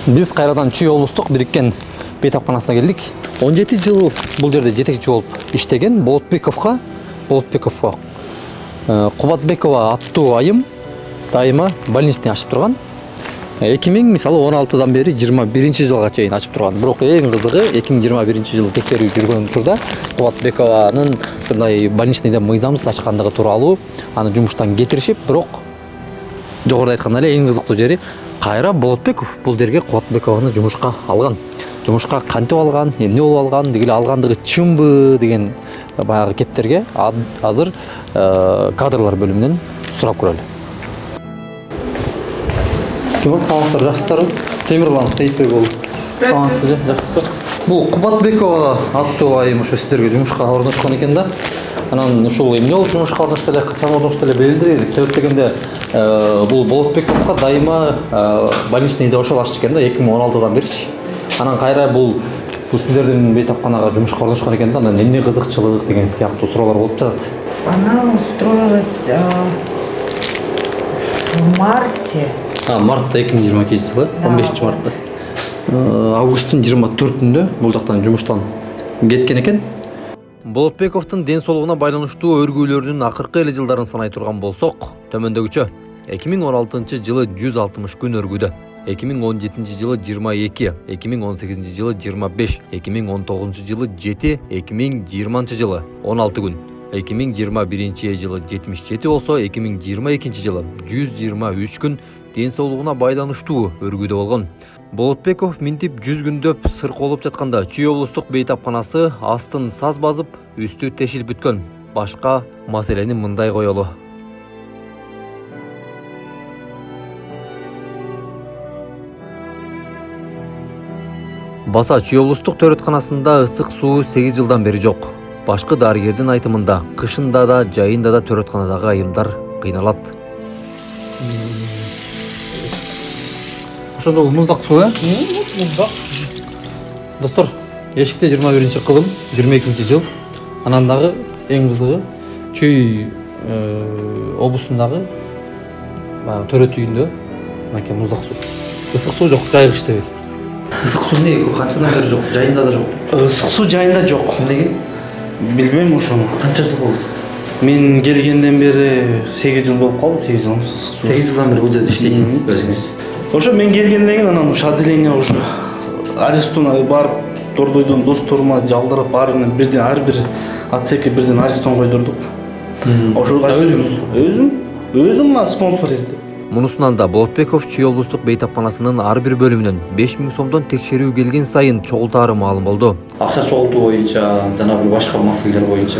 Биз кайрадан Чүй облустук бириккен бейтапканасына келдик. 17 жыл бул жерде жетекчи болуп иштеген Болотбековго Кубатбекова аттуу айым дайыма больничный ачып турган. 2016-дан бери 21-жылга чейин ачып турган. Бирок эң кызыгы 2021-жыл текшерүү жүргөн турда Кубатбекованын ушундай больничныйда мыйзамсыз ачкандыгы тууралуу аны жумуштан кетиришип, бирок жогоруда айткандай эле эң кызыктуу жери кайра Болотбеков бул жерге Кубатбекованы жумушка алган. Жумушка кантип алган, эмне болуп алган, дегеле алгандыгы чынбы деген баягы кептерге азыр кадрлар бөлүмүнөн сурап көрөлү. Саламатсыздар, жакшысыздарбы? Темирлан Сейитбек болуп. Саламатсызбы, жакшысызбы? Бул Кубатбекова аттуу айым ушу сиздерге жумушка орношкон экен да. Анан ушул эмне болуп жумушка орношто эле, качан орношто эле белгилдей элек. Себеп дегенде бул Болотбековго дайыма больничныйда ошол ачыш экен да 2016-дан беричи. Анан кайра бул сиздердин бейтапканага жумушка орношкон экен да. Анан эмне кызыкчылык деген сыяктуу суроолор болуп жатат. Она устроилась в марте. Мартта 2022 жылы, 15 мартта. Августтун 24-түндө бул жактан жумуштан кеткен экен. Болотбековдун ден соолугуна байланыштуу өргүүлөрүнүн акыркы эле жылдарын санай турган болсок, төмөндөгүчө 2016 жылы 160 күн өргүүдө, 2017 жылы 22, 2018 жылы 25, 2019 жылы 7, 2020 жылы 16 күн, 2021 жылы 77 болсо, 2022 жылы 123 күн ден соолугуна байланыштуу өргүүдө болгон. Болотбеков минтип 100 күндөп сырколуп жатканда Чүй облустук бейтапканасы астын саз базып, үстү тешилип бүткөн. Башка маселени мындай коелу. Баса Чүй облустук төрөтканасында ысык суу 8 жылдан бери жок. Башкы дарыгердин айтымында кышында да, жайында да төрөтканадагы айымдар кыйналат. Ошондо муздак суу, Муздак. Достор, эшикте 21-кылым, 22 жыл. Анан дагы эң кызыгы Чүй облусундагы төрөт үйүндө мынакей муздак суу. Ысык суу жок, жайгы иштебей. Ысык суу эмнеге канчадан бери жок? Жайында да жок. Ысык суу жайында жок. Эмнеге? Билбейм ошону. Канча жыл болду? Мен келгенден бери 8 жыл болуп калды, 8 жыл. 8 жылдан бери бул жерде иштейсиз өзүңүз. Ошо мен келгенден кийин анан ошо отделение ошо арестуна барып Дордойдон досторума жалдырып баарына бирден ар бир отсекке бирден арестон койдурдук. Ошо өзүм спонсор издеп. Мунусунан да Болотбеков Чүй облустук бейтапканасынын ар бир бөлүмүнөн 5000 сомдон текшерүү келген сайын чогултаары маалым болду. Акча чогултуу боюнча, жана бир башка маселелер боюнча.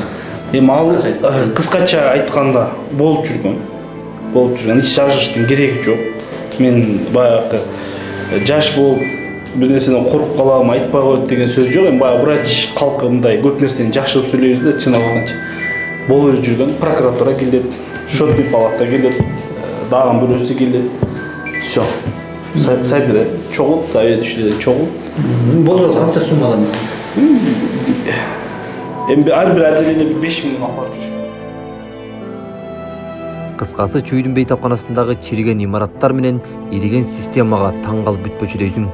Эми ал кыскача айтканда болуп жүргөн. Ич жашыштын кереги жок. Мен баягы жаш болуп бир нерседен коруп калам, айтпай коет деген сөз жок. Эми баягы врач калкы мындай көп нерсени жашырып сүйлөйбүз да, чын алганда. Болуп жүргөн прокуратура келет, счетный палата келет, дагы бирөөсү келет. Всё. Сайбире чогулуп, совет ишleri чогулуп. Болду канча суммадан мисалы? Эми ар бир отделение 5000 алып жүрүш. Кыскасы Чүйдүн бейтапканасындагы чириген имараттар менен ириген системага таң калып бүтпөчү дейсиң.